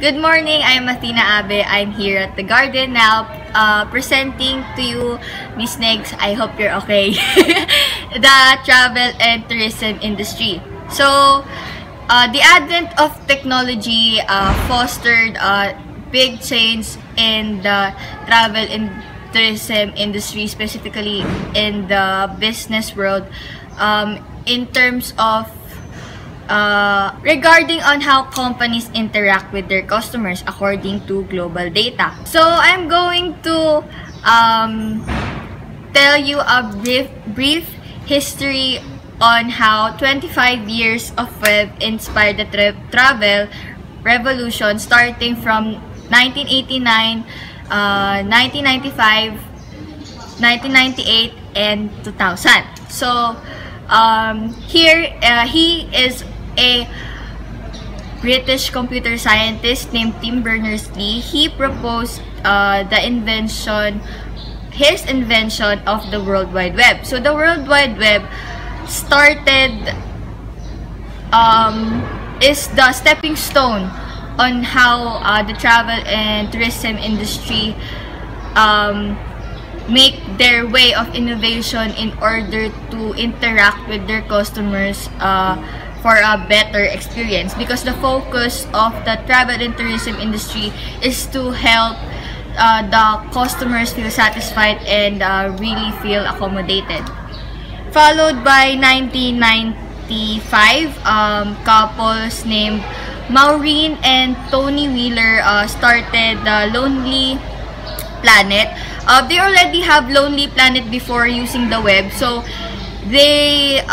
Good morning, I'm Athena Abe. I'm here at the garden now, presenting to you, Miss Negs, I hope you're okay, the travel and tourism industry. So, the advent of technology fostered big change in the travel and tourism industry, specifically in the business world, in terms of regarding on how companies interact with their customers according to global data. So I'm going to tell you a brief history on how 25 years of web inspired the travel revolution, starting from 1989, 1995, 1998, and 2000. So here he is a British computer scientist named Tim Berners-Lee. He proposed his invention of the World Wide Web. So the World Wide Web started, is the stepping stone on how the travel and tourism industry make their way of innovation in order to interact with their customers for a better experience, because the focus of the travel and tourism industry is to help the customers feel satisfied and really feel accommodated. Followed by 1995, couples named Maureen and Tony Wheeler started the Lonely Planet. They already have Lonely Planet before using the web, so they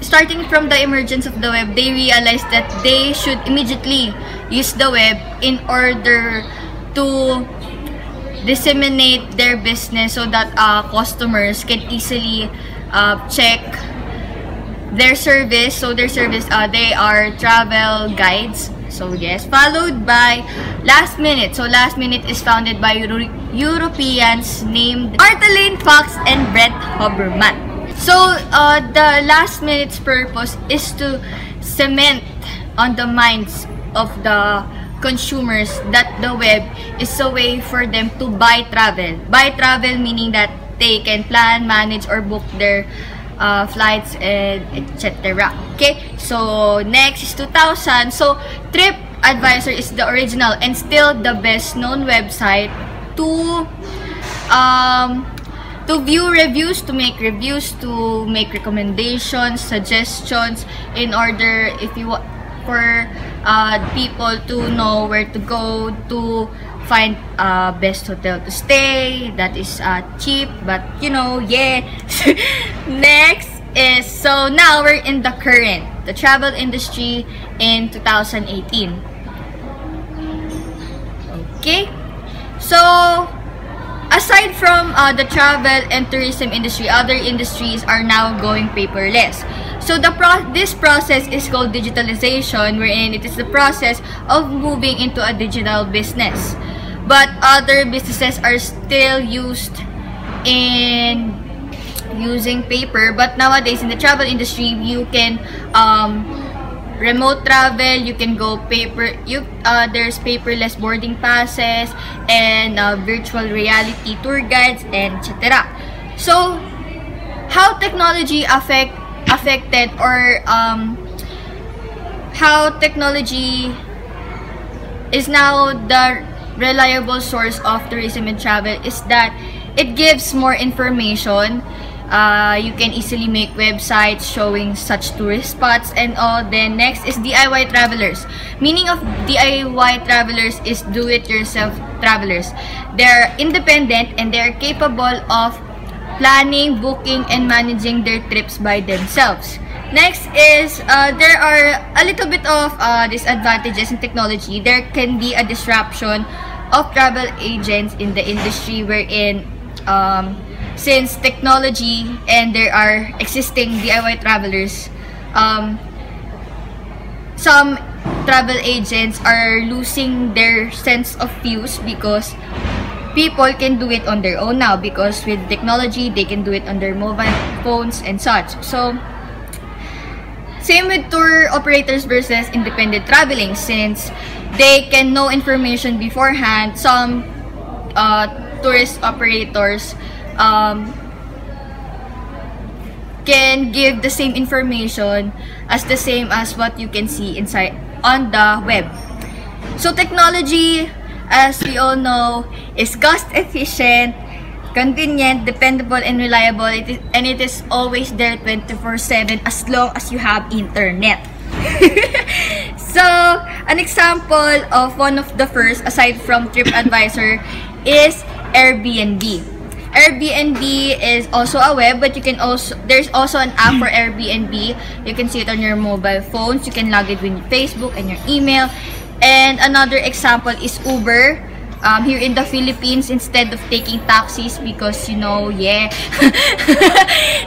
starting from the emergence of the web, they realized that they should immediately use the web in order to disseminate their business so that customers can easily check their service. So their service, they are travel guides. So yes, followed by Last Minute. So Last Minute is founded by Europeans named Martha Lane Fox and Brett Hoberman. So the Last Minute's purpose is to cement on the minds of the consumers that the web is a way for them to buy travel. Buy travel meaning that they can plan, manage, or book their flights, and etc. Okay, so next is 2000. So TripAdvisor is the original and still the best known website to view reviews, to make reviews, to make recommendations, suggestions, in order if you want for people to know where to go to find best hotel to stay that is cheap, but you know, yeah. Next is, so now we're in the travel industry in 2018. Okay, so aside from the travel and tourism industry, other industries are now going paperless. So this process is called digitalization, wherein it is the process of moving into a digital business. But other businesses are still using paper. But nowadays in the travel industry, you can remote travel, you can go paper, there's paperless boarding passes and virtual reality tour guides, and etc. So how technology affected, or how technology is now the reliable source of tourism and travel is that it gives more information. You can easily make websites showing such tourist spots and all. Then next is DIY travelers. Meaning of DIY travelers is do-it-yourself travelers. They're independent and they're capable of planning, booking, and managing their trips by themselves. Next is, there are a little bit of disadvantages in technology. There can be a disruption of travel agents in the industry, wherein since technology and there are existing DIY travelers, some travel agents are losing their sense of use, because people can do it on their own now, because with technology they can do it on their mobile phones and such. So Same with tour operators versus independent traveling, since they can know information beforehand. Some tourist operators can give the same information as the same as what you can see inside on the web. So technology, as we all know, is cost efficient, convenient, dependable, and reliable. It is always there 24/7 as long as you have internet. So an example of one of the first, aside from TripAdvisor, is Airbnb. Airbnb is also a web, but there's also an app for Airbnb. You can see it on your mobile phones. You can log it with your Facebook and your email. And another example is Uber. Here in the Philippines, instead of taking taxis, because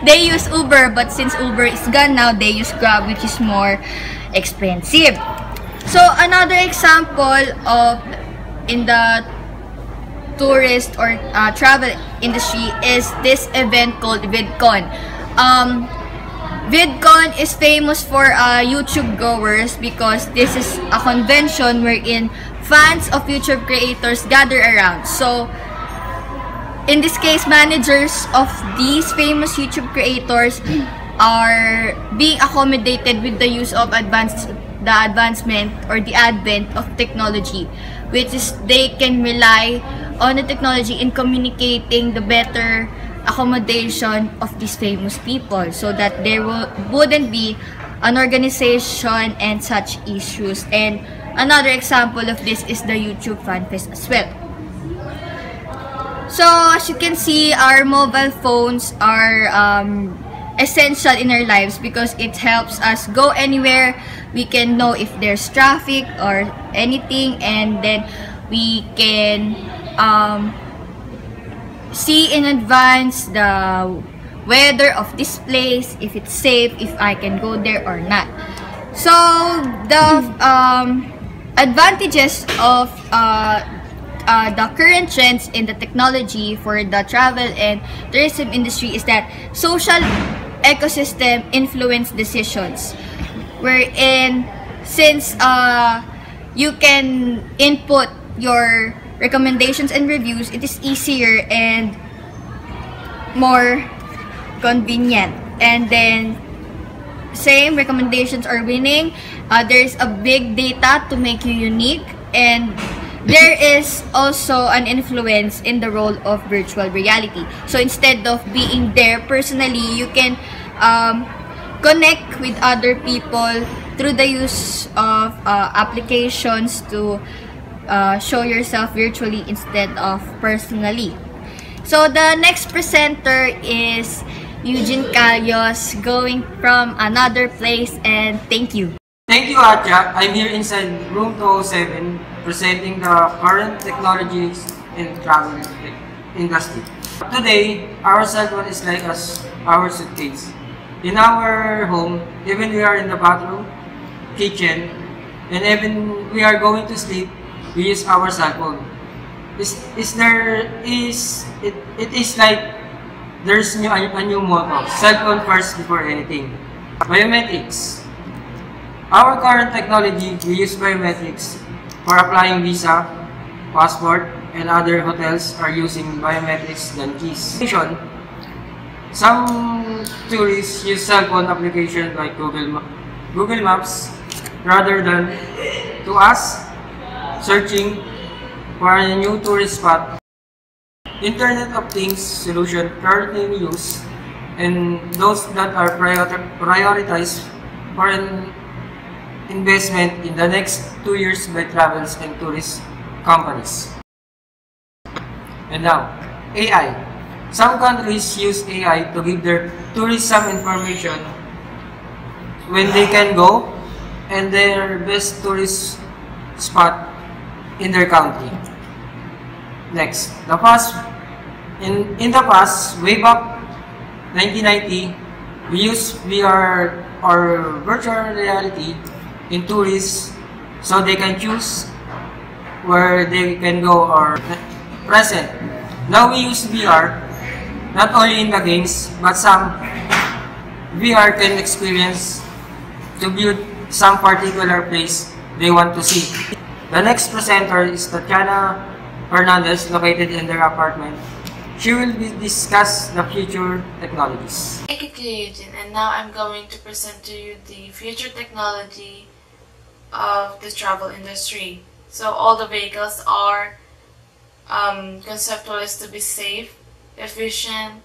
they use Uber, but since Uber is gone now, they use Grab, which is more expensive. So another example of in the tourist or travel industry is this event called VidCon. VidCon is famous for YouTube goers because this is a convention wherein fans of YouTube creators gather around. So in this case, managers of these famous YouTube creators are being accommodated with the use of the advancement or the advent of technology, which is they can rely on the technology in communicating the better accommodation of these famous people, so that there wouldn't be an organization and such issues. And another example of this is the YouTube Fan Fest as well. So as you can see, our mobile phones are essential in our lives because it helps us go anywhere. We can know if there's traffic or anything, and then we can see in advance the weather of this place, if it's safe, if I can go there or not. So the advantages of the current trends in the technology for the travel and tourism industry is that social ecosystem influence decisions, wherein since you can input your recommendations and reviews, it is easier and more convenient. And then same recommendations are winning. There's a big data to make you unique, and there is also an influence in the role of virtual reality. So instead of being there personally, you can connect with other people through the use of applications to show yourself virtually instead of personally. So the next presenter is Eugene Calios, going from another place, and thank you. Thank you, Atya. I'm here inside room 207 presenting the current technologies in travel industry. Today, our cell phone is like our suitcase. In our home, even we are in the bathroom, kitchen, and even we are going to sleep, we use our cell phone. It is like there's a new motto: cell phone first before anything. Biometrics. Our current technology, we use biometrics for applying visa, passport, and other hotels are using biometrics than keys. Some tourists use cell phone applications like Google Maps rather than to us searching for a new tourist spot. Internet of Things solution currently used, and those that are prioritized for an investment in the next 2 years by travels and tourist companies. And now, AI. Some countries use AI to give their tourists some information when they can go and their best tourist spot in their country. Next, in the past, way back 1990, we used VR or virtual reality in tourists so they can choose where they can go or present. Now we use VR not only in the games, but some VR can experience to build some particular place they want to see. The next presenter is Tatiana Fernandez, located in their apartment. She will discuss the future technologies. Thank you, Eugene, and now I'm going to present to you the future technology of the travel industry. So all the vehicles are conceptualized to be safe, efficient,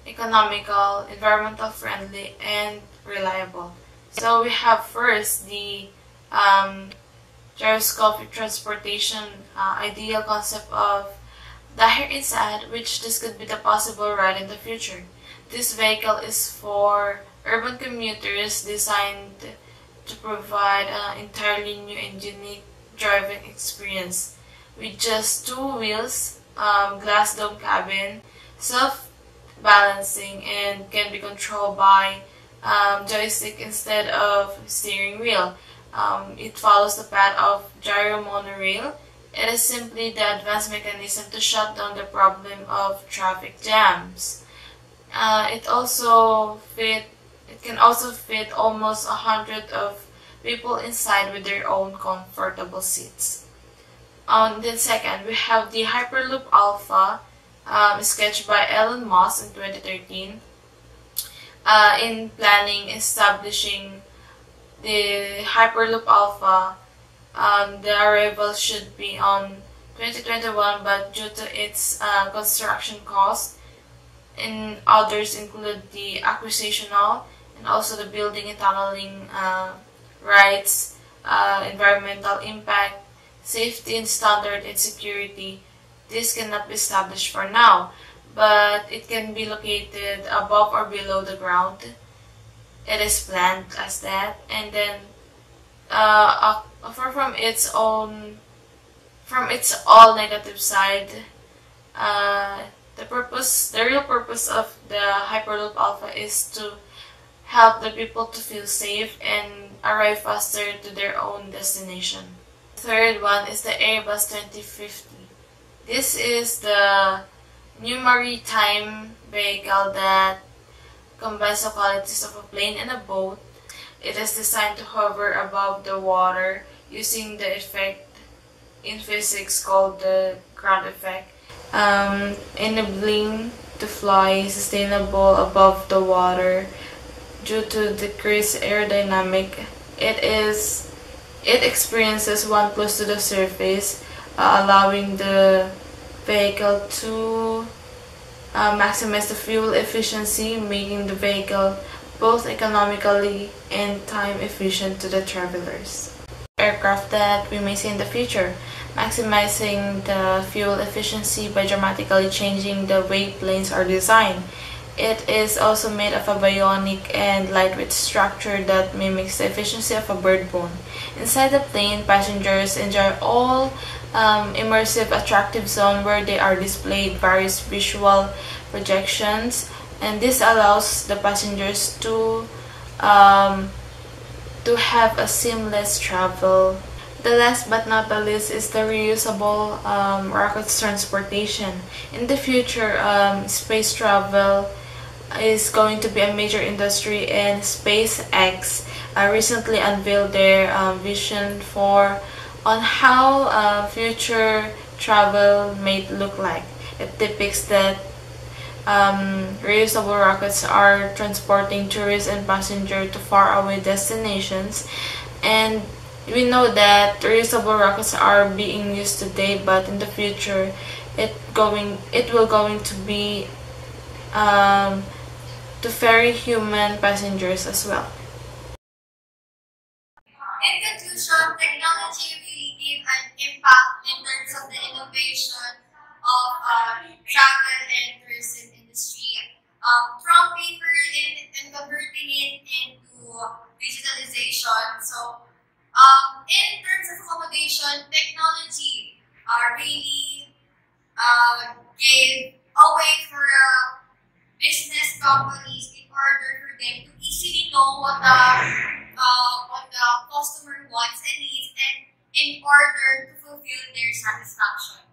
economical, environmental friendly, and reliable. So we have first the gyroscopic transportation, ideal concept of Dahir Inside, which this could be the possible ride in the future. This vehicle is for urban commuters, designed to provide an entirely new and unique driving experience with just 2 wheels, glass dome cabin, self-balancing, and can be controlled by joystick instead of steering wheel. It follows the path of gyro monorail. It is simply the advanced mechanism to shut down the problem of traffic jams. It can also fit almost 100 of people inside with their own comfortable seats. Then second, we have the Hyperloop Alpha, sketched by Elon Musk in 2013. In planning, establishing the Hyperloop Alpha, the arrival should be on 2021, but due to its construction cost, and others include the acquisitional and also the building and tunneling rights, environmental impact, safety and standard and security. This cannot be established for now, but it can be located above or below the ground. It is planned as that, and then apart from its all negative side, the real purpose of the Hyperloop Alpha is to help the people to feel safe and arrive faster to their own destination. The third one is the Airbus 2050. This is the new maritime vehicle that combines the qualities of a plane and a boat. It is designed to hover above the water using the effect in physics called the ground effect, enabling to fly sustainable above the water due to decreased aerodynamic. It experiences one close to the surface, allowing the vehicle to maximize the fuel efficiency, making the vehicle both economically and time efficient to the travelers. Aircraft that we may see in the future, maximizing the fuel efficiency by dramatically changing the way planes are designed. It is also made of a bionic and lightweight structure that mimics the efficiency of a bird bone. Inside the plane, passengers enjoy all immersive attractive zone where they are displayed various visual projections, and this allows the passengers to have a seamless travel. The last but not the least is the reusable rockets transportation. In the future, space travel is going to be a major industry, and SpaceX recently unveiled their vision on how future travel may look like. It depicts that reusable rockets are transporting tourists and passengers to faraway destinations, and we know that reusable rockets are being used today, but in the future it will going to be to ferry human passengers as well. In conclusion, technology really gave an impact in terms of the innovation of travel and tourism industry, from paper and converting it into digitalization. So, in terms of accommodation, technology really gave a way for business companies in order for them to easily know what the customer wants and needs, and in order to fulfill their satisfaction.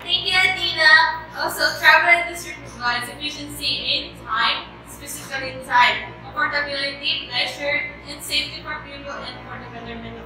Thank you, Athena. Also, travel industry provides efficiency in time, specifically in time. comfortability, pleasure, and safety for people and for the betterment of